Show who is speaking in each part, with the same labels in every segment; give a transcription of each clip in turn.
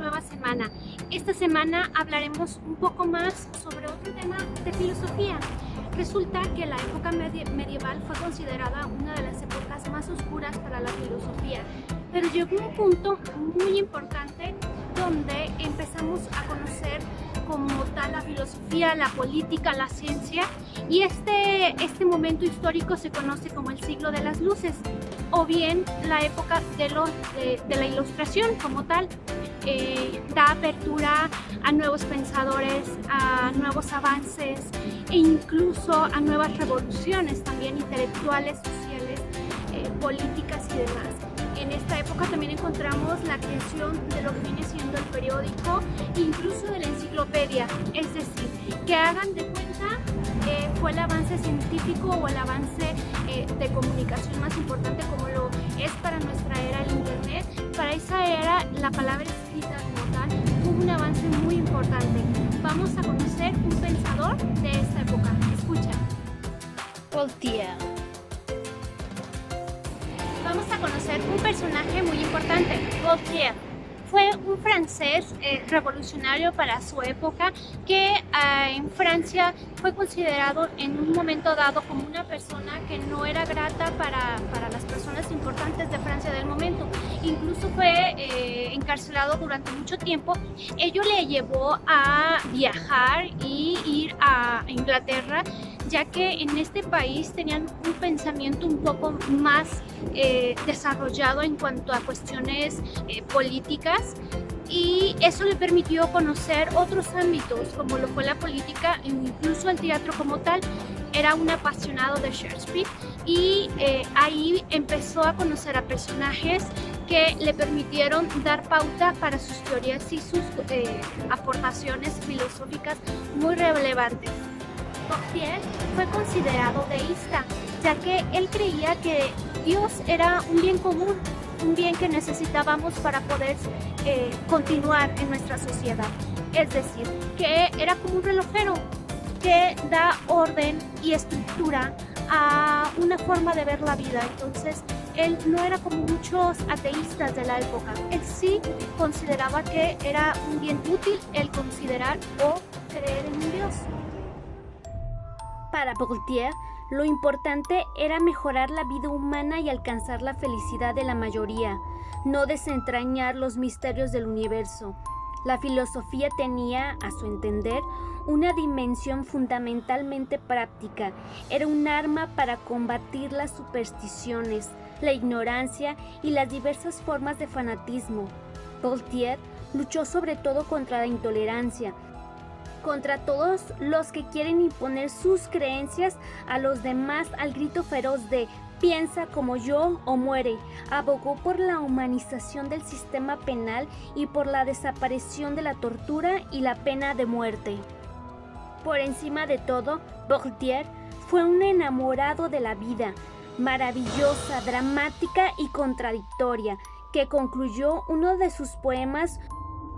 Speaker 1: nueva semana. Esta semana hablaremos un poco más sobre otro tema de filosofía. Resulta que la época medieval fue considerada una de las épocas más oscuras para la filosofía, pero llegó un punto muy importante donde empezamos a conocer como tal la filosofía, la política, la ciencia, y este momento histórico se conoce como el siglo de las luces, o bien la época de la ilustración como tal. Da apertura a nuevos pensadores, a nuevos avances e incluso a nuevas revoluciones también intelectuales, sociales, políticas y demás. En esta época también encontramos la creación de lo que viene siendo el periódico, incluso de la enciclopedia, es decir, que hagan de cuenta fue el avance científico o el avance de comunicación más importante como lo es para nuestra era el internet. Para esa era la palabra escrita como tal tuvo un avance muy importante. Vamos a conocer un pensador de esta época. Escucha.
Speaker 2: Voltaire.
Speaker 1: Vamos a conocer un personaje muy importante, Voltaire. Fue un francés revolucionario para su época que en Francia fue considerado en un momento dado como una persona que no era grata para las personas importantes de Francia del momento. Incluso fue encarcelado durante mucho tiempo. Ello le llevó a viajar y ir a Inglaterra, ya que en este país tenían un pensamiento un poco más desarrollado en cuanto a cuestiones políticas, y eso le permitió conocer otros ámbitos como lo fue la política e incluso el teatro como tal. Era un apasionado de Shakespeare y ahí empezó a conocer a personajes que le permitieron dar pauta para sus teorías y sus aportaciones filosóficas muy relevantes. Voltaire fue considerado deísta, ya que él creía que Dios era un bien común, un bien que necesitábamos para poder continuar en nuestra sociedad. Es decir, que era como un relojero que da orden y estructura a una forma de ver la vida. Entonces, él no era como muchos ateístas de la época. Él sí consideraba que era un bien útil el considerar o creer en un Dios.
Speaker 2: Para Voltaire, lo importante era mejorar la vida humana y alcanzar la felicidad de la mayoría, no desentrañar los misterios del universo. La filosofía tenía, a su entender, una dimensión fundamentalmente práctica. Era un arma para combatir las supersticiones, la ignorancia y las diversas formas de fanatismo. Voltaire luchó sobre todo contra la intolerancia, contra todos los que quieren imponer sus creencias a los demás al grito feroz de «piensa como yo o muere». Abogó por la humanización del sistema penal y por la desaparición de la tortura y la pena de muerte. Por encima de todo, Voltaire fue un enamorado de la vida, maravillosa, dramática y contradictoria, que concluyó uno de sus poemas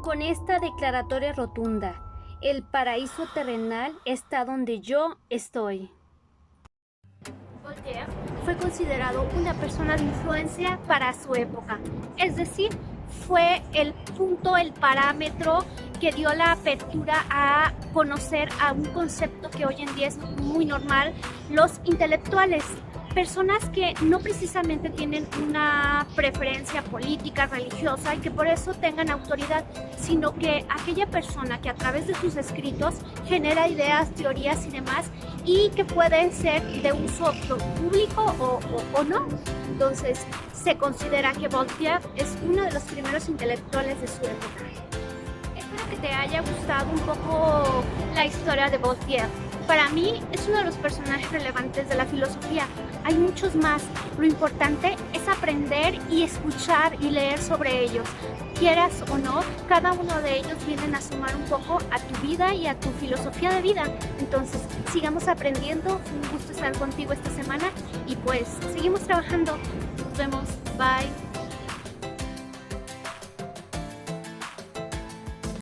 Speaker 2: con esta declaratoria rotunda: «El paraíso terrenal está donde yo estoy».
Speaker 1: Voltaire fue considerado una persona de influencia para su época, es decir, fue el punto, el parámetro que dio la apertura a conocer a un concepto que hoy en día es muy normal: los intelectuales. Personas que no precisamente tienen una preferencia política, religiosa y que por eso tengan autoridad, sino que aquella persona que a través de sus escritos genera ideas, teorías y demás, y que pueden ser de uso público o no. Entonces, se considera que Voltaire es uno de los primeros intelectuales de su época. Espero que te haya gustado un poco la historia de Voltaire. Para mí es uno de los personajes relevantes de la filosofía. Hay muchos más. Lo importante es aprender y escuchar y leer sobre ellos. Quieras o no, cada uno de ellos vienen a sumar un poco a tu vida y a tu filosofía de vida. Entonces, sigamos aprendiendo. Fue un gusto estar contigo esta semana y pues seguimos trabajando. Nos vemos. Bye.